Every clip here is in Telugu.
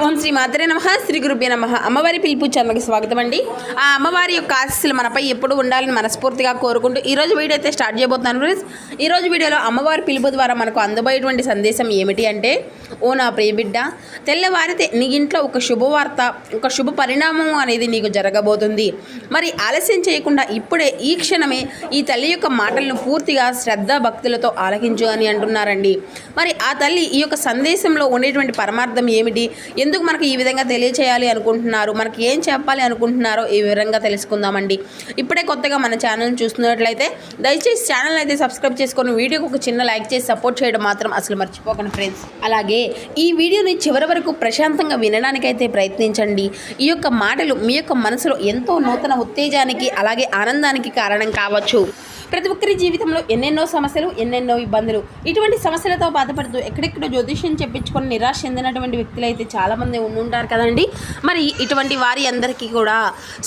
ఓం శ్రీ మాత్రే నమః. శ్రీ గురుభ్యో నమః. అమ్మవారి పిలుపు ఛానల్కి స్వాగతం అండి. ఆ అమ్మవారి యొక్క ఆశీస్సులు మనపై ఎప్పుడు ఉండాలని మనస్ఫూర్తిగా కోరుకుంటూ ఈరోజు వీడియో అయితే స్టార్ట్ చేయబోతున్నాను ఫ్రెండ్స్. ఈరోజు వీడియోలో అమ్మవారి పిలుపు ద్వారా మనకు అందబోయేటువంటి సందేశం ఏమిటి అంటే, ఓ నా ప్రియ బిడ్డ, తెల్లవారితే నీ ఇంట్లో ఒక శుభవార్త, ఒక శుభ పరిణామం అనేది నీకు జరగబోతుంది. మరి ఆలస్యం చేయకుండా ఇప్పుడే ఈ క్షణమే ఈ తల్లి యొక్క మాటలను పూర్తిగా శ్రద్ధ భక్తులతో ఆలకించు అని అంటున్నారండి. మరి ఆ తల్లి ఈ యొక్క సందేశంలో ఉండేటువంటి పరమార్థం ఏమిటి, ఎందుకు మనకు ఈ విధంగా తెలియచేయాలి అనుకుంటున్నారు, మనకి ఏం చెప్పాలి అనుకుంటున్నారో ఈ వివరంగా తెలుసుకుందామండి. ఇప్పుడే కొత్తగా మన ఛానల్ని చూస్తున్నట్లయితే దయచేసి ఛానల్ అయితే సబ్స్క్రైబ్ చేసుకొని వీడియోకి ఒక చిన్న లైక్ చేసి సపోర్ట్ చేయడం మాత్రం అసలు మర్చిపోకండి ఫ్రెండ్స్. అలాగే ఈ వీడియోని చివరి వరకు ప్రశాంతంగా వినడానికైతే ప్రయత్నించండి. ఈ యొక్క మాటలు మీ యొక్క మనసులో ఎంతో నూతన ఉత్తేజానికి అలాగే ఆనందానికి కారణం కావచ్చు. ప్రతి ఒక్కరి జీవితంలో ఎన్నెన్నో సమస్యలు, ఎన్నెన్నో ఇబ్బందులు, ఇటువంటి సమస్యలతో బాధపడుతూ ఎక్కడెక్కడో జ్యోతిష్యం చెప్పించుకొని నిరాశ చెందినటువంటి వ్యక్తులు అయితే చాలామంది ఉంటారు కదండి. మరి ఇటువంటి వారి అందరికీ కూడా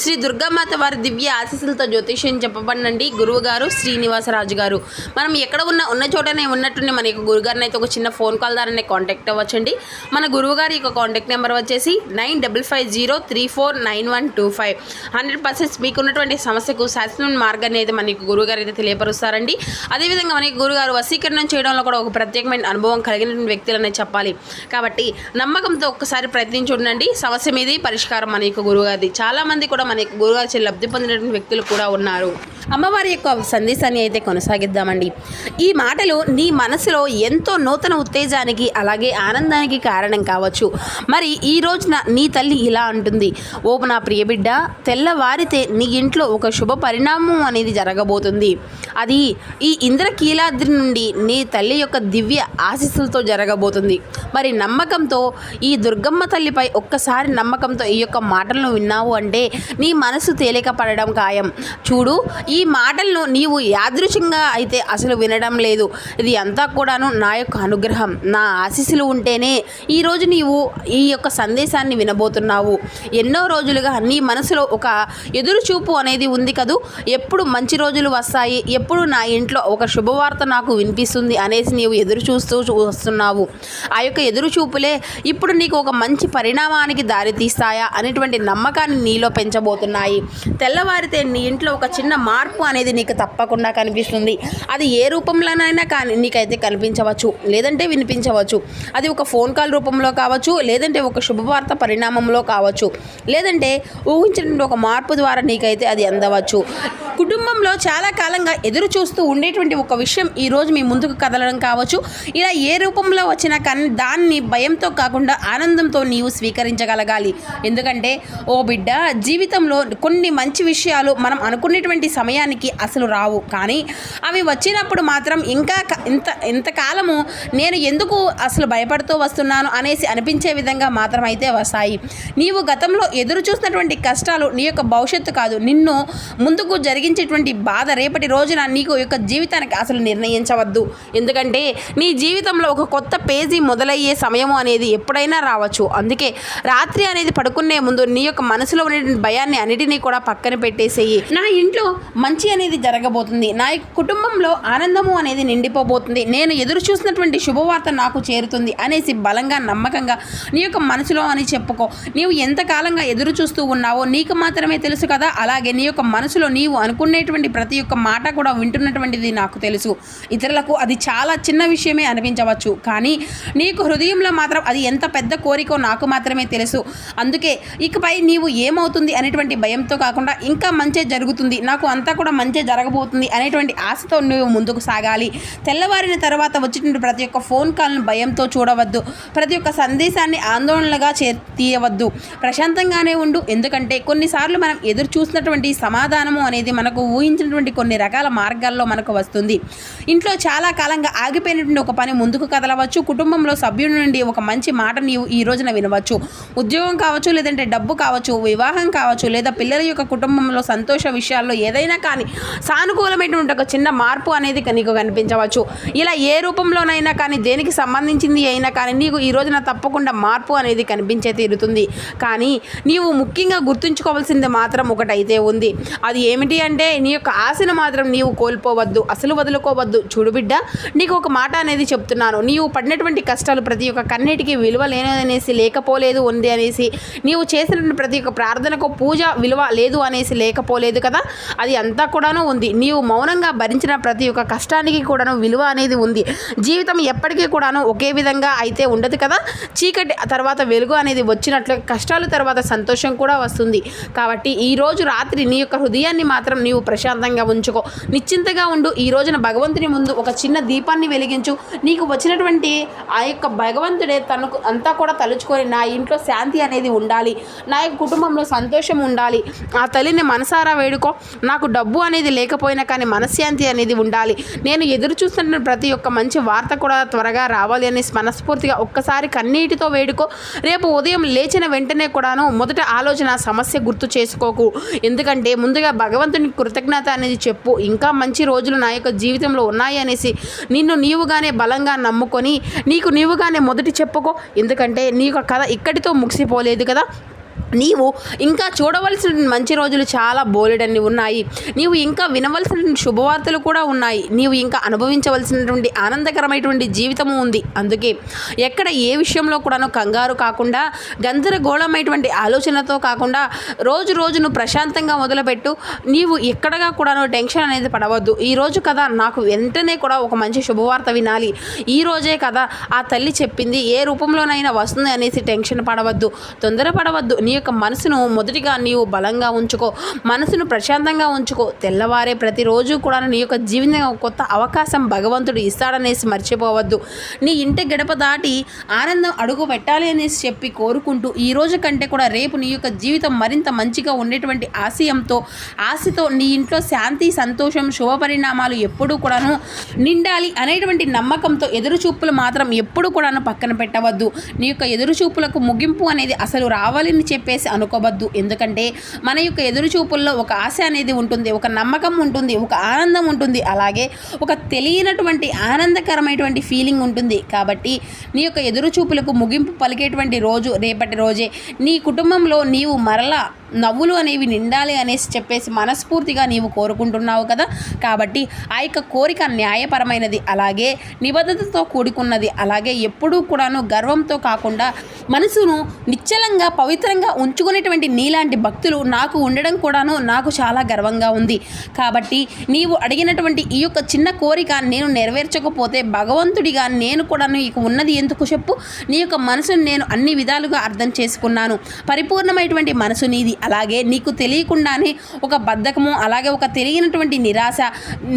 శ్రీ దుర్గామాత వారి దివ్య ఆశీస్సులతో జ్యోతిష్యం చెప్పబడినండి గురువు గారు శ్రీనివాసరాజు గారు. మనం ఎక్కడ ఉన్న చోటనే ఉన్నట్టుండి మన యొక్క గురుగారిని అయితే ఒక చిన్న ఫోన్ కాల్ ద్వారానే కాంటాక్ట్ అవ్వచ్చండి. మన గురువుగారి యొక్క కాంటాక్ట్ నెంబర్ వచ్చేసి 9550349125. 100% మీకున్నటువంటి సమస్యకు శాశ్వత మార్గాన్ని అయితే మన గురువుగారు తెలియపరుస్తారండి. అదేవిధంగా మనకి గురుగారు వశీకరణం చేయడంలో కూడా ఒక ప్రత్యేకమైన అనుభవం కలిగినటువంటి వ్యక్తులనే చెప్పాలి. కాబట్టి నమ్మకంతో ఒక్కసారి ప్రయత్నించి ఉండండి. సమస్య మీది పరిష్కారం మన యొక్క గురుగారిది. చాలామంది కూడా మన యొక్క గురుగారి లబ్ధి పొందినటువంటి వ్యక్తులు కూడా ఉన్నారు. అమ్మవారి యొక్క సందేశాన్ని అయితే కొనసాగిద్దామండి. ఈ మాటలు నీ మనసులో ఎంతో నూతన ఉత్తేజానికి అలాగే ఆనందానికి కారణం కావచ్చు. మరి ఈ రోజున నీ తల్లి ఇలా అంటుంది, ఓ నా ప్రియ బిడ్డ, తెల్లవారితే నీ ఇంట్లో ఒక శుభ పరిణామం అనేది జరగబోతుంది. అది ఈ ఇంద్రకీలాద్రి నుండి నీ తల్లి యొక్క దివ్య ఆశీస్సులతో జరగబోతుంది. మరి నమ్మకంతో ఈ దుర్గమ్మ తల్లిపై ఒక్కసారి నమ్మకంతో ఈ యొక్క మాటలను విన్నావు అంటే నీ మనసు తేలిక పడడం ఖాయం. చూడు, ఈ మాటలను నీవు యాదృచ్ఛికంగా అయితే అసలు వినడం లేదు. ఇది అంతా కూడాను నా యొక్క అనుగ్రహం, నా ఆశీస్సులు ఉంటేనే ఈరోజు నీవు ఈ యొక్క సందేశాన్ని వినబోతున్నావు. ఎన్నో రోజులుగా నీ మనసులో ఒక ఎదురు చూపు అనేది ఉంది కదూ. ఎప్పుడు మంచి రోజులు వస్తాయి, ఎప్పుడు నా ఇంట్లో ఒక శుభవార్త నాకు వినిపిస్తుంది అనేసి నీవు ఎదురు చూస్తూ వస్తున్నావు. ఆ యొక్క ఎదురు చూపులే ఇప్పుడు నీకు ఒక మంచి పరిణామానికి దారితీస్తాయా అనేటువంటి నమ్మకాన్ని నీలో పెంచబోతున్నాయి. తెల్లవారితే నీ ఇంట్లో ఒక చిన్న మార్పు అనేది నీకు తప్పకుండా కనిపిస్తుంది. అది ఏ రూపంలోనైనా కానీ నీకైతే కనిపించవచ్చు, లేదంటే వినిపించవచ్చు. అది ఒక ఫోన్ కాల్ రూపంలో కావచ్చు, లేదంటే ఒక శుభవార్త పరిణామంలో కావచ్చు, లేదంటే ఊహించినటువంటి ఒక మార్పు ద్వారా నీకైతే అది అందవచ్చు. కుటుంబంలో చాలా కాలంగా ఎదురు చూస్తూ ఉండేటువంటి ఒక విషయం ఈరోజు మీ ముందుకు కదలడం కావచ్చు. ఇలా ఏ రూపంలో వచ్చినా కానీ దాన్ని భయంతో కాకుండా ఆనందంతో నీవు స్వీకరించగలగాలి. ఎందుకంటే ఓ బిడ్డ, జీవితంలో కొన్ని మంచి విషయాలు మనం అనుకునేటువంటి సమయానికి అసలు రావు, కానీ అవి వచ్చినప్పుడు మాత్రం ఇంకా ఇంతకాలము నేను ఎందుకు అసలు భయపడుతూ వస్తున్నాను అనేసి అనిపించే విధంగా మాత్రం అయితే వస్తాయి. నీవు గతంలో ఎదురు చూసినటువంటి కష్టాలు నీ యొక్క భవిష్యత్తు కాదు, నిన్ను ముందుకు జరిగించేటువంటి బాధ రేపటి రోజున నీకు యొక్క జీవితానికి అసలు నిర్ణయించవద్దు. ఎందుకంటే నీ జీవితంలో ఒక కొత్త పేజీ మొదలయ్యే సమయం అనేది ఎప్పుడైనా రావచ్చు. అందుకే రాత్రి అనేది పడుకునే ముందు నీ యొక్క మనసులో ఉన్నటువంటి భయాన్ని అన్నిటినీ కూడా పక్కన పెట్టేసేయి. నా ఇంట్లో మంచి అనేది జరగబోతుంది, నా యొక్క కుటుంబంలో ఆనందము అనేది నిండిపోబోతుంది, నేను ఎదురు చూసినటువంటి శుభవార్త నాకు చేరుతుంది అనేసి బలంగా నమ్మకంగా నీ యొక్క మనసులో అని చెప్పుకో. నీవు ఎంతకాలంగా ఎదురు చూస్తూ ఉన్నావో నీకు మాత్రమే తెలుసు కదా. అలాగే నీ యొక్క మనసులో నీవు అనుకునేటువంటి ప్రతి ఒక్క మాట కూడా వింటున్నటువంటిది నాకు తెలుసు. ఇతరులకు అది చాలా చిన్న విషయమే అనిపించవచ్చు, కానీ నీకు హృదయంలో మాత్రం అది ఎంత పెద్ద కోరికో నాకు మాత్రమే తెలుసు. అందుకే ఇకపై నీవు ఏమవుతుంది అనేటువంటి భయంతో కాకుండా ఇంకా మంచి జరుగుతుంది, నాకు అంతా కూడా మంచి జరగబోతుంది అనేటువంటి ఆశతో నువ్వు ముందుకు సాగాలి. తెల్లవారిన తర్వాత వచ్చినటువంటి ప్రతి ఒక్క ఫోన్ కాల్ను భయంతో చూడవద్దు, ప్రతి ఒక్క సందేశాన్ని ఆందోళనగా తీయవద్దు. ప్రశాంతంగానే ఉండు. ఎందుకంటే కొన్నిసార్లు మనం ఎదురు చూసినటువంటి సమాధానము అనేది మనకు ఊహించినటువంటి కొన్ని రకాల మార్గాల్లో మనకు వస్తుంది. ఇంట్లో చాలా కాలంగా ఆగిపోయినటువంటి ఒక పని ముందుకు కదలవచ్చు. కుటుంబంలో సభ్యుల నుండి ఒక మంచి మాట నీవు ఈ రోజున వినవచ్చు. ఉద్యోగం కావచ్చు, లేదంటే డబ్బు కావచ్చు, వివాహం కావచ్చు, లేదా పిల్లల యొక్క కుటుంబంలో సంతోష విషయాల్లో ఏదైనా కానీ సానుకూలమైనటువంటి ఒక చిన్న మార్పు అనేది నీకు కనిపించవచ్చు. ఇలా ఏ రూపంలోనైనా కానీ దేనికి సంబంధించింది అయినా కానీ నీకు ఈ రోజున తప్పకుండా మార్పు అనేది కనిపించే తీరుతుంది. కానీ నీవు ముఖ్యంగా గుర్తుంచుకోవాల్సింది మాత్రం ఒకటైతే ఉంది. అది ఏమిటి అంటే ఎందుకంటే నీ యొక్క ఆశను మాత్రం నీవు కోల్పోవద్దు, అసలు వదులుకోవద్దు. చూడు బిడ్డ, నీకు ఒక మాట అనేది చెప్తున్నాను. నీవు పడినటువంటి కష్టాలు ప్రతి ఒక్క కన్నీటికి విలువ లేననేసి లేకపోలేదు ఉంది అనేసి, నీవు చేసినటువంటి ప్రతి ఒక్క ప్రార్థనకు పూజ విలువ లేదు అనేసి లేకపోలేదు కదా, అది అంతా కూడాను ఉంది. నీవు మౌనంగా భరించిన ప్రతి ఒక్క కష్టానికి కూడాను విలువ అనేది ఉంది. జీవితం ఎప్పటికీ కూడాను ఒకే విధంగా అయితే ఉండదు కదా. చీకటి తర్వాత వెలుగు అనేది వచ్చినట్లు కష్టాల తర్వాత సంతోషం కూడా వస్తుంది. కాబట్టి ఈరోజు రాత్రి నీ యొక్క హృదయాన్ని మాత్రం నీవు ప్రశాంతంగా ఉంచుకో, నిశ్చింతగా ఉండు. ఈ రోజున భగవంతుని ముందు ఒక చిన్న దీపాన్ని వెలిగించు. నీకు వచ్చినటువంటి ఆ యొక్క భగవంతుడే తనకు అంతా కూడా తలుచుకొని, నా ఇంట్లో శాంతి అనేది ఉండాలి, నా యొక్క కుటుంబంలో సంతోషం ఉండాలి, ఆ తల్లిని మనసారా వేడుకో. నాకు డబ్బు అనేది లేకపోయినా కానీ మనశ్శాంతి అనేది ఉండాలి, నేను ఎదురు చూస్తున్న ప్రతి ఒక్క మంచి వార్త కూడా త్వరగా రావాలి అని మనస్ఫూర్తిగా ఒక్కసారి కన్నీటితో వేడుకో. రేపు ఉదయం లేచిన వెంటనే కూడాను మొదట ఆలోచన సమస్య గుర్తు చేసుకోకు. ఎందుకంటే ముందుగా భగవంతుని కృతజ్ఞత అనేది చెప్పు. ఇంకా మంచి రోజులు నా యొక్క జీవితంలో ఉన్నాయి అనేసి నిన్ను నీవుగానే బలంగా నమ్ముకొని నీకు నీవుగానే మొదటి చెప్పుకో. ఎందుకంటే నీ యొక్క కథ ఇక్కడితో ముగిసిపోలేదు కదా. నీవు ఇంకా చూడవలసిన మంచి రోజులు చాలా బోలెడన్ని ఉన్నాయి. నీవు ఇంకా వినవలసిన శుభవార్తలు కూడా ఉన్నాయి. నీవు ఇంకా అనుభవించవలసినటువంటి ఆనందకరమైనటువంటి జీవితము ఉంది. అందుకే ఎక్కడ ఏ విషయంలో కూడాను కంగారు కాకుండా, గందరగోళమైనటువంటి ఆలోచనతో కాకుండా రోజు రోజును ప్రశాంతంగా మొదలుపెట్టు. నీవు ఎక్కడగా కూడాను టెన్షన్ అనేది పడవద్దు. ఈరోజు కదా నాకు వెంటనే కూడా ఒక మంచి శుభవార్త వినాలి, ఈ రోజే కదా ఆ తల్లి చెప్పింది, ఏ రూపంలోనైనా వస్తుంది అనేసి టెన్షన్ పడవద్దు, తొందరపడవద్దు. నీ యొక్క మనసును మొదటిగా నీవు బలంగా ఉంచుకో, మనసును ప్రశాంతంగా ఉంచుకో. తెల్లవారే ప్రతిరోజు కూడా నీ యొక్క జీవితంలో కొత్త అవకాశం భగవంతుడు ఇస్తాడనేసి మర్చిపోవద్దు. నీ ఇంటి గడప దాటి ఆనందం అడుగు పెట్టాలి అనేసి చెప్పి కోరుకుంటూ, ఈ రోజు కంటే కూడా రేపు నీ యొక్క జీవితం మరింత మంచిగా ఉండేటువంటి ఆశతో నీ ఇంట్లో శాంతి, సంతోషం, శుభ పరిణామాలు ఎప్పుడూ కూడాను నిండాలి అనేటువంటి నమ్మకంతో ఎదురుచూపులు మాత్రం ఎప్పుడు కూడాను పక్కన పెట్టవద్దు. నీ యొక్క ఎదురుచూపులకు ముగింపు అనేది అసలు రావాలని చెప్పేసి అనుకోవద్దు. ఎందుకంటే మన యొక్క ఎదురుచూపుల్లో ఒక ఆశ అనేది ఉంటుంది, ఒక నమ్మకం ఉంటుంది, ఒక ఆనందం ఉంటుంది, అలాగే ఒక తెలియనటువంటి ఆనందకరమైనటువంటి ఫీలింగ్ ఉంటుంది. కాబట్టి నీ యొక్క ఎదురుచూపులకు ముగింపు పలికేటువంటి రోజు రేపటి రోజే. నీ కుటుంబంలో నీవు మరలా నవ్వులు అనేవి నిండాలి అనేసి చెప్పేసి మనస్ఫూర్తిగా నీవు కోరుకుంటున్నావు కదా. కాబట్టి ఆ యొక్క కోరిక న్యాయపరమైనది, అలాగే నిబద్ధతతో కూడుకున్నది, అలాగే ఎప్పుడూ కూడాను గర్వంతో కాకుండా మనసును నిశ్చలంగా పవిత్రంగా ఉంచుకునేటువంటి నీలాంటి భక్తులు నాకు ఉండడం కూడాను నాకు చాలా గర్వంగా ఉంది. కాబట్టి నీవు అడిగినటువంటి ఈ యొక్క చిన్న కోరిక నేను నెరవేర్చకపోతే భగవంతుడిగా నేను కూడాను ఇక ఉన్నది ఎందుకు చెప్పు. నీ యొక్క మనసును నేను అన్ని విధాలుగా అర్థం చేసుకున్నాను. పరిపూర్ణమైనటువంటి మనసు నీది. అలాగే నీకు తెలియకుండానే ఒక బద్ధకము, అలాగే ఒక తెలియనటువంటి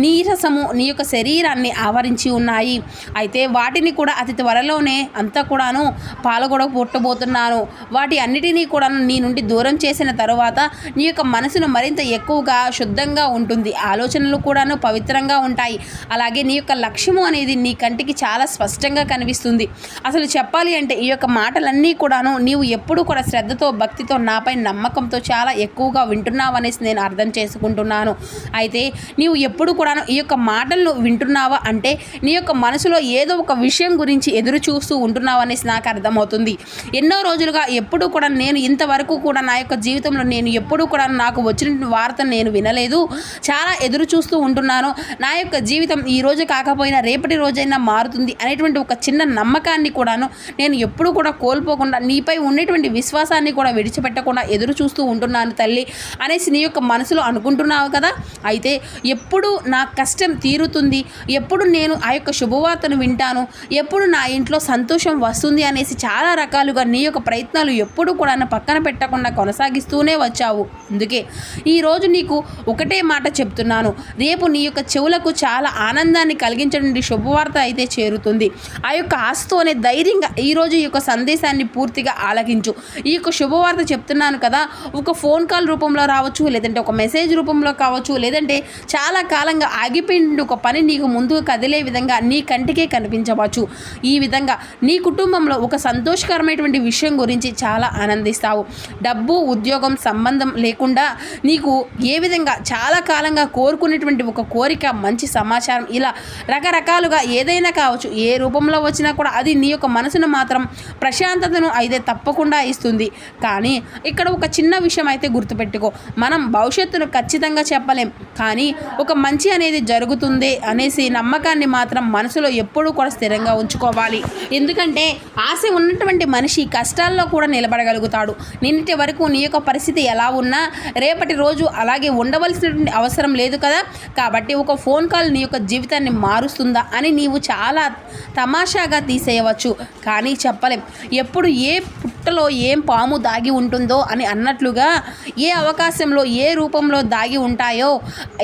నీరసము నీ యొక్క శరీరాన్ని ఆవరించి ఉన్నాయి. అయితే వాటిని కూడా అతి త్వరలోనే అంతా కూడాను పాలగొడ పుట్టబోతున్నాను. వాటి అన్నిటినీ కూడా నీ నుండి దూరం చేసిన తరువాత నీ యొక్క మనసును మరింత ఎక్కువగా శుద్ధంగా ఉంటుంది, ఆలోచనలు కూడాను పవిత్రంగా ఉంటాయి. అలాగే నీ యొక్క లక్ష్యము అనేది నీ కంటికి చాలా స్పష్టంగా కనిపిస్తుంది. అసలు చెప్పాలి అంటే ఈ యొక్క మాటలన్నీ కూడాను నీవు ఎప్పుడు కూడా శ్రద్ధతో, భక్తితో, నాపై నమ్మకంతో చాలా ఎక్కువగా వింటున్నావు అనేసి నేను అర్థం చేసుకుంటున్నాను. అయితే నీవు ఎప్పుడు కూడాను ఈ యొక్క మాటలను వింటున్నావా అంటే నీ యొక్క మనసులో ఏదో ఒక విషయం గురించి ఎదురు చూస్తూ ఉంటున్నావు అనేసి నాకు అర్థమవుతుంది. ఎన్నో రోజులుగా ఎప్పుడు కూడా నేను ఇంతవరకు కూడా నా యొక్క జీవితంలో నేను ఎప్పుడు కూడా నాకు వచ్చిన వార్తను నేను వినలేదు, చాలా ఎదురు చూస్తూ ఉంటున్నాను. నా యొక్క జీవితం ఈ రోజు కాకపోయినా రేపటి రోజైనా మారుతుంది అనేటువంటి ఒక చిన్న నమ్మకాన్ని కూడాను నేను ఎప్పుడు కూడా కోల్పోకుండా, నీపై ఉండేటువంటి విశ్వాసాన్ని కూడా విడిచిపెట్టకుండా ఎదురు చూస్తూ ఉంటున్నాను తల్లి అనేసి నీ యొక్క మనసులో అనుకుంటున్నావు కదా. అయితే ఎప్పుడు నా కష్టం తీరుతుంది, ఎప్పుడు నేను ఆ యొక్క శుభవార్తను వింటాను, ఎప్పుడు నా ఇంట్లో సంతోషం వస్తుంది అనేసి చాలా రకాలుగా నీ యొక్క ప్రయత్నాలు ఎప్పుడు కూడా పక్కన పెట్టకుండా కొనసాగిస్తూనే వచ్చావు. అందుకే ఈరోజు నీకు ఒకటే మాట చెప్తున్నాను, రేపు నీ యొక్క చెవులకు చాలా ఆనందాన్ని కలిగించడానికి శుభవార్త అయితే చేరుతుంది. ఆ యొక్క ఆశతోనే ధైర్యంగా ఈరోజు ఈ యొక్క సందేశాన్ని పూర్తిగా ఆలకించు. ఈ యొక్క శుభవార్త చెప్తున్నాను కదా, ఒక ఫోన్ కాల్ రూపంలో రావచ్చు, లేదంటే ఒక మెసేజ్ రూపంలో కావచ్చు, లేదంటే చాలా కాలంగా ఆగిపోయిన ఒక పని నీకు ముందుకు కదిలే విధంగా నీ కంటికే కనిపించవచ్చు. ఈ విధంగా నీ కుటుంబంలో ఒక సంతోషకరమైనటువంటి విషయం గురించి చాలా ఆనందిస్తావు. డబ్బు ఉద్యోగం సంబంధం లేకుండా నీకు ఏ విధంగా చాలా కాలంగా కోరుకునేటువంటి ఒక కోరిక, మంచి సమాచారం, ఇలా రకరకాలుగా ఏదైనా కావచ్చు, ఏ రూపంలో వచ్చినా కూడా అది నీ యొక్క మనసును మాత్రం ప్రశాంతతను అయితే తప్పకుండా ఇస్తుంది. కానీ ఇక్కడ ఒక చిన్న విషయం అయితే గుర్తుపెట్టుకో, మనం భవిష్యత్తును ఖచ్చితంగా చెప్పలేం, కానీ ఒక మంచి అనేది జరుగుతుంది అనేసి నమ్మకాన్ని మాత్రం మనసులో ఎప్పుడూ కూడా స్థిరంగా ఉంచుకోవాలి. ఎందుకంటే ఆశ ఉన్నటువంటి మనిషి కష్టాల్లో కూడా నిలబడగలుగుతాడు. నిన్నటి వరకు నీ యొక్క పరిస్థితి ఎలా ఉన్నా రేపటి రోజు అలాగే ఉండవలసినటువంటి అవసరం లేదు కదా. కాబట్టి ఒక ఫోన్ కాల్ నీ యొక్క జీవితాన్ని మారుస్తుందా అని నీవు చాలా తమాషాగా తీసేయవచ్చు, కానీ చెప్పలేం. ఎప్పుడు ఏ పుట్టలో ఏం పాము దాగి ఉంటుందో అని అన్నట్లుగా ఏ అవకాశంలో ఏ రూపంలో దాగి ఉంటాయో,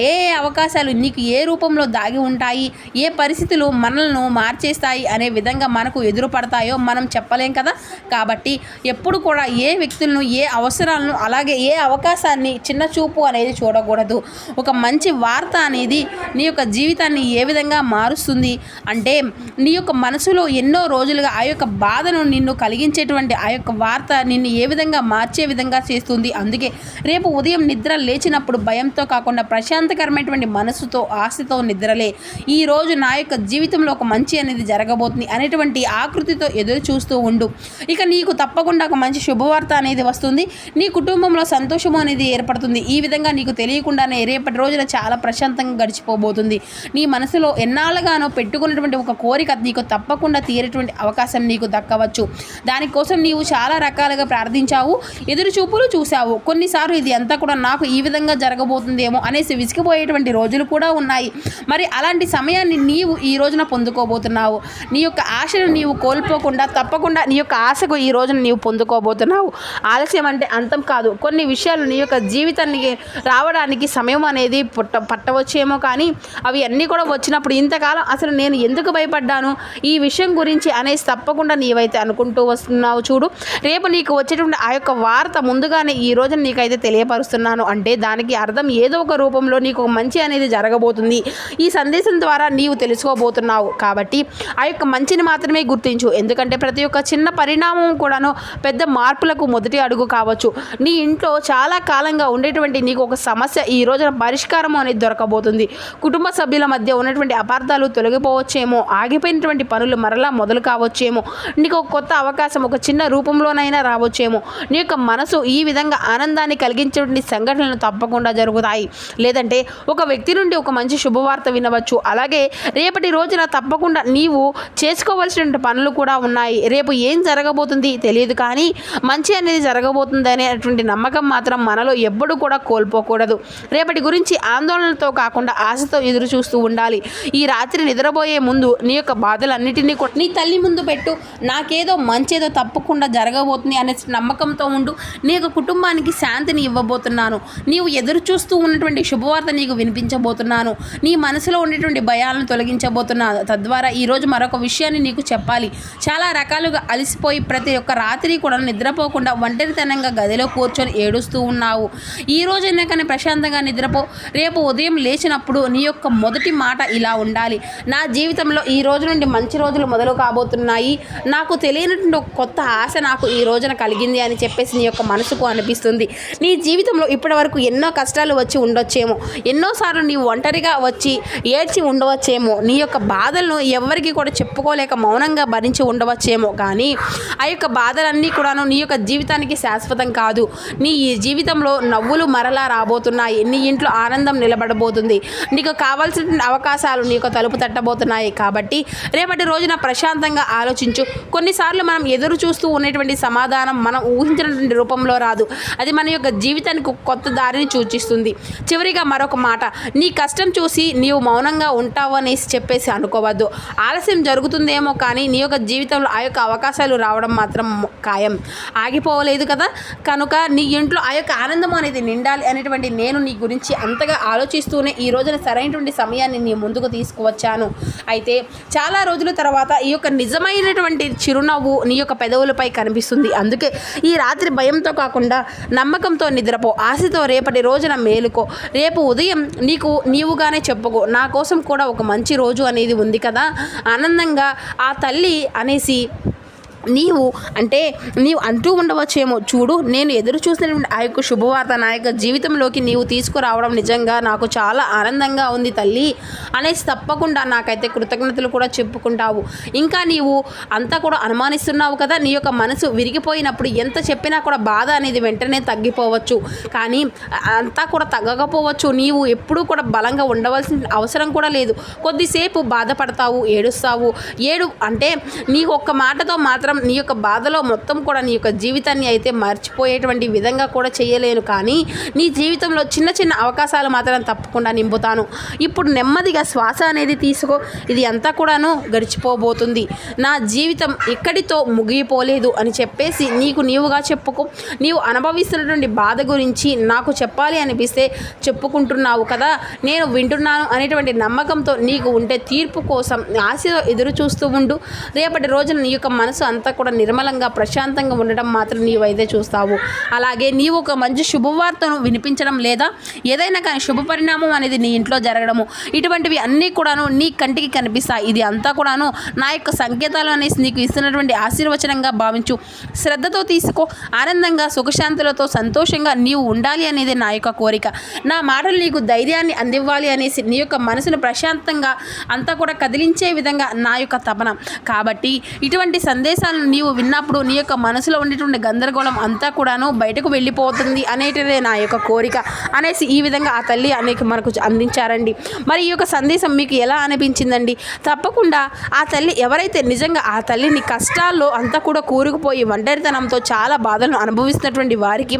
ఏ అవకాశాలు నీకు ఏ రూపంలో దాగి ఉంటాయి, ఏ పరిస్థితులు మనల్ని మార్చేస్తాయి అనే విధంగా మనకు ఎదురుపడతాయో మనం చెప్పలేం కదా. కాబట్టి ఎప్పుడు కూడా ఏ వ్యక్తులను, ఏ అవసరాలను, అలాగే ఏ అవకాశాన్ని చిన్న చూపు అనేది చూడకూడదు. ఒక మంచి వార్త అనేది నీ యొక్క జీవితాన్ని ఏ విధంగా మారుస్తుంది అంటే, నీ యొక్క మనసులో ఎన్నో రోజులుగా ఆ యొక్క బాధను నిన్ను కలిగించేటువంటి ఆ యొక్క వార్త నిన్ను ఏ విధంగా మార్చే విధంగా చేస్తుంది. అందుకే రేపు ఉదయం నిద్ర లేచినప్పుడు భయంతో కాకుండా ప్రశాంతకరమైనటువంటి మనసుతో, ఆశతో నిద్రలే. ఈరోజు నా యొక్క జీవితంలో ఒక మంచి అనేది జరగబోతుంది అనేటువంటి ఆకృతితో ఎదురు చూస్తూ ఉండు. ఇక నీకు తప్పకుండా ఒక మంచి శుభవార్త అనేది వస్తుంది. నీ కుటుంబంలో సంతోషము అనేది ఏర్పడుతుంది. ఈ విధంగా నీకు తెలియకుండానే రేపటి రోజున చాలా ప్రశాంతంగా గడిచిపోబోతుంది. నీ మనసులో ఎన్నాళ్ళుగానో పెట్టుకున్నటువంటి ఒక కోరిక నీకు తప్పకుండా తీరేటువంటి అవకాశం నీకు దక్కవచ్చు. దానికోసం నీవు చాలా రకాలుగా ప్రార్థించావు, ఎదురు చూపులు చూసావు. కొన్నిసార్లు ఇది అంతా కూడా నాకు ఈ విధంగా జరగబోతుందేమో అనేసి విసిగిపోయేటువంటి రోజులు కూడా ఉన్నాయి. మరి అలాంటి సమయాన్ని నీవు ఈ రోజున పొందుకోబోతున్నావు. నీ యొక్క ఆశను నీవు కోల్పోకుండా తప్పకుండా నీ యొక్క ఆశకు ఈ రోజున నీవు పొందుకోబోతున్నావు. ఆలస్యం అంటే అంతం కాదు. కొన్ని విషయాలు నీ యొక్క జీవితానికి రావడానికి సమయం అనేది పట్టవచ్చేమో, కానీ అవి అన్నీ కూడా వచ్చినప్పుడు ఇంతకాలం అసలు నేను ఎందుకు భయపడ్డాను ఈ విషయం గురించి అనేసి తప్పకుండా నీవైతే అనుకుంటూ వస్తున్నావు. చూడు, రేపు నీకు వచ్చేటువంటి ఆ యొక్క వార్త ముందుగానే ఈ రోజు నీకైతే తెలియపరుస్తున్నాను. అంటే దానికి అర్థం ఏదో ఒక రూపంలో నీకు మంచి అనేది జరగబోతుంది. ఈ సందేశం ద్వారా నీవు తెలుసుకోబోతున్నావు. కాబట్టి ఆ యొక్క మంచిని మాత్రమే గుర్తించు. ఎందుకంటే ప్రతి ఒక్క చిన్న పరిణామం కూడాను పెద్ద మార్పులకు మొదటి అడుగు కావచ్చు. నీ ఇంట్లో చాలా కాలంగా ఉండేటువంటి నీకు ఒక సమస్య ఈ రోజున పరిష్కారం అనేది దొరకబోతుంది. కుటుంబ సభ్యుల మధ్య ఉన్నటువంటి అపార్థాలు తొలగిపోవచ్చేమో, ఆగిపోయినటువంటి పనులు మరలా మొదలు కావచ్చేమో, నీకు ఒక కొత్త అవకాశం ఒక చిన్న రూపంలోనైనా రావచ్చేమో. నీ యొక్క మనసు ఈ విధంగా ఆనందాన్ని కలిగించేటువంటి సంఘటనలు తప్పకుండా జరుగుతాయి. లేదంటే ఒక వ్యక్తి నుండి ఒక మంచి శుభవార్త వినవచ్చు. అలాగే రేపటి రోజున తప్పకుండా నీవు చేసుకోవాల్సినటువంటి పనులు కూడా ఉన్నాయి. రేపు ఏం జరగబోతుంది తెలియదు, కానీ మంచి అనేది జరగబోతుంది అనేటువంటి నమ్మకం మాత్రం మనలో ఎప్పుడూ కూడా కోల్పోకూడదు. రేపటి గురించి ఆందోళనతో కాకుండా ఆశతో ఎదురు చూస్తూ ఉండాలి. ఈ రాత్రి నిద్రపోయే ముందు నీ యొక్క బాధలన్నిటినీ నీ తల్లి ముందు పెట్టు. నాకేదో మంచేదో తప్పకుండా జరగబోతుంది అనే నమ్మకంతో ఉండు. నీ యొక్క కుటుంబానికి శాంతిని ఇవ్వబోతున్నాను. నీవు ఎదురు చూస్తూ ఉన్నటువంటి శుభవార్త నీకు వినిపించబోతున్నాను. నీ మనసులో ఉండేటువంటి భయాలను తొలగించబోతున్నాను. తద్వారా ఈరోజు మరొక విషయాన్ని నీకు చెప్పాలి. చాలా రకాలుగా అలసిపోయి ప్రతి ఒక్క రాత్రి కూడా నిద్రపోకుండా ఒంటరితనంగా గదిలో కూర్చొని ఏడుస్తూ ఉన్నావు. ఈ రోజైనా కానీ ప్రశాంతంగా నిద్రపో. రేపు ఉదయం లేచినప్పుడు నీ యొక్క మొదటి మాట ఇలా ఉండాలి: నా జీవితంలో ఈ రోజు నుండి మంచి రోజులు మొదలు కాబోతున్నాయి. నాకు తెలియనటువంటి ఒక కొత్త ఆశ నాకు ఈ రోజున కలిగింది అని చెప్పేసి నీ యొక్క మనసుకు అనిపిస్తుంది. నీ జీవితంలో ఇప్పటి వరకు ఎన్నో కష్టాలు వచ్చి ఉండొచ్చేమో, ఎన్నోసార్లు నీవు ఒంటరిగా వచ్చి ఏడ్చి ఉండవచ్చేమో, నీ యొక్క బాధలను ఎవరికి కూడా చెప్పుకోలేక మౌనంగా భరించి ఉండవచ్చేమో, కానీ ఆ యొక్క బాధలన్నీ కూడాను నీ యొక్క జీవితానికి శాశ్వతం కాదు. నీ జీవితంలో నవ్వులు మరలా రాబోతున్నాయి. నీ ఇంట్లో ఆనందం నిలబడబోతుంది. నీకు కావాల్సిన అవకాశాలు నీకు తలుపు తట్టబోతున్నాయి. కాబట్టి రేపటి రోజున ప్రశాంతంగా ఆలోచించు. కొన్నిసార్లు మనం ఎదురు చూస్తూ ఉన్నటువంటి సమాధానం మనం ఊహించినటువంటి రూపంలో రాదు. అది మన యొక్క జీవితానికి కొత్త దారిని సూచిస్తుంది. చివరిగా మరొక మాట: నీ కష్టం చూసి నీవు మౌనంగా ఉంటావు అనేసి చెప్పేసి అనుకోవద్దు. ఆలస్యం జరుగుతుందేమో, కానీ నీ యొక్క జీవితంలో ఆ యొక్క అవకాశాలు రావడం మాత్రం ఖాయం. ఆగిపోలేదు కదా. కనుక నీ ఇంట్లో ఆ యొక్క ఆనందం అనేది నిండాలి అనేటువంటి నేను నీ గురించి అంతగా ఆలోచిస్తూనే ఈ రోజున సరైనటువంటి సమయాన్ని నీ ముందుకు తీసుకువచ్చాను. అయితే చాలా రోజుల తర్వాత ఈ యొక్క నిజమైనటువంటి చిరునవ్వు నీ యొక్క పెదవులపై కనిపిస్తుంది. అందుకే ఈ రాత్రి భయంతో కాకుండా నమ్మకంతో నిద్రపో. ఆశతో రేపటి రోజున మేలుకో. రేపు ఉదయం నీవుగానే చెప్పుకో: నా కోసం కూడా ఒక మంచి రోజు అనేది ఉంది కదా. ఆనందంగా ఆ తల్లి అనేసి నీవు అంటూ ఉండవచ్చేమో, చూడు నేను ఎదురు చూసినటువంటి ఆ యొక్క శుభవార్త నా యొక్క జీవితంలోకి నీవు తీసుకురావడం నిజంగా నాకు చాలా ఆనందంగా ఉంది తల్లి అనేసి తప్పకుండా నాకైతే కృతజ్ఞతలు కూడా చెప్పుకుంటావు. ఇంకా నీవు అంతా కూడా అనుమానిస్తున్నావు కదా, నీ యొక్క మనసు విరిగిపోయినప్పుడు ఎంత చెప్పినా కూడా బాధ అనేది వెంటనే తగ్గిపోవచ్చు, కానీ అంతా కూడా తగ్గకపోవచ్చు. నీవు ఎప్పుడూ కూడా బలంగా ఉండవలసిన అవసరం కూడా లేదు. కొద్దిసేపు బాధపడతావు, ఏడుస్తావు. అంటే నీ ఒక్క మాటతో మాత్రం నీ యొక్క బాధలో మొత్తం కూడా నీ యొక్క జీవితాన్ని అయితే మర్చిపోయేటువంటి విధంగా కూడా చేయలేను, కానీ నీ జీవితంలో చిన్న చిన్న అవకాశాలు మాత్రం తప్పకుండా నింపుతాను. ఇప్పుడు నెమ్మదిగా శ్వాస అనేది తీసుకో. ఇది అంతా కూడాను గడిచిపోబోతుంది. నా జీవితం ఇక్కడితో ముగిపోలేదు అని చెప్పేసి నీకు నీవుగా చెప్పుకో. నీవు అనుభవిస్తున్నటువంటి బాధ గురించి నాకు చెప్పాలి అనిపిస్తే చెప్పుకుంటున్నావు కదా, నేను వింటున్నాను అనేటువంటి నమ్మకంతో నీకు ఉంటే తీర్పు కోసం ఆశతో ఎదురు చూస్తూ ఉండు. రేపటి రోజున నీ యొక్క మనసు అంతా కూడా నిర్మలంగా ప్రశాంతంగా ఉండడం మాత్రం నీవైతే చూస్తావు. అలాగే నీవు ఒక మంచి శుభవార్తను వినిపించడం లేదా ఏదైనా కానీ శుభ పరిణామం అనేది నీ ఇంట్లో జరగడము, ఇటువంటివి అన్నీ కూడాను నీ కంటికి కనిపిస్తాయి. ఇది అంతా కూడాను నా యొక్క సంకేతాలు అనేసి నీకు ఇస్తున్నటువంటి ఆశీర్వచనంగా భావించు. శ్రద్ధతో తీసుకో. ఆనందంగా సుఖశాంతులతో సంతోషంగా నీవు ఉండాలి అనేది నా యొక్క కోరిక. నా మాటలు నీకు ధైర్యాన్ని అందివ్వాలి అనేసి నీ యొక్క మనసును ప్రశాంతంగా అంతా కూడా కదిలించే విధంగా నా యొక్క తపన. కాబట్టి ఇటువంటి సందేశాలను నీవు విన్నప్పుడు నీ యొక్క మనసులో ఉండేటువంటి గందరగోళం అంతా కూడాను బయటకు వెళ్ళిపోతుంది అనేటిదే నా యొక్క కోరిక అనేసి ఈ విధంగా ఆ తల్లి మనకు అందించారండి. మరి ఈ యొక్క సందేశం మీకు ఎలా అనిపించిందండి? తప్పకుండా ఆ తల్లి ఎవరైతే నిజంగా ఆ తల్లిని కష్టాల్లో అంతా కూడా కూరుకుపోయి ఒంటరితనంతో చాలా బాధలను అనుభవిస్తున్నటువంటి వారికి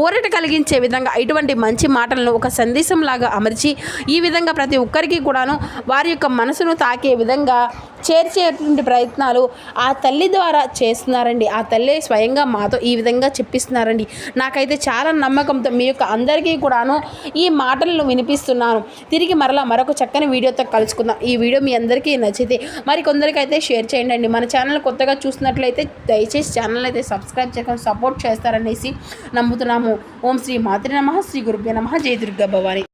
ఊరట కలిగించే విధంగా ఇటువంటి మంచి మాటలను ఒక సందేశంలాగా అమర్చి ఈ విధంగా ప్రతి ఒక్కరికి కూడాను వారి యొక్క మనసును తాకే విధంగా చేర్చేటువంటి ప్రయత్నాలు ఆ తల్లి ద్వారా చేస్తున్నారండి. ఆ తల్లి స్వయంగా మాతో ఈ విధంగా చెప్పిస్తున్నారండి. నాకైతే చాలా నమ్మకంతో మీ యొక్క అందరికీ కూడాను ఈ మాటలను వినిపిస్తున్నాను. తిరిగి మరొక చక్కని వీడియోతో కలుసుకుందాం. ఈ వీడియో మీ అందరికీ నచ్చితే మరి కొందరికైతే షేర్ చేయండి. మన ఛానల్ కొత్తగా చూసినట్లయితే దయచేసి ఛానల్ అయితే సబ్స్క్రైబ్ చేసుకొని సపోర్ట్ చేస్తారనేసి నమ్ముతున్నాము. ఓం శ్రీ మాతృ నమః, శ్రీ గురుభ్యో నమః, జై దుర్గా భవాని.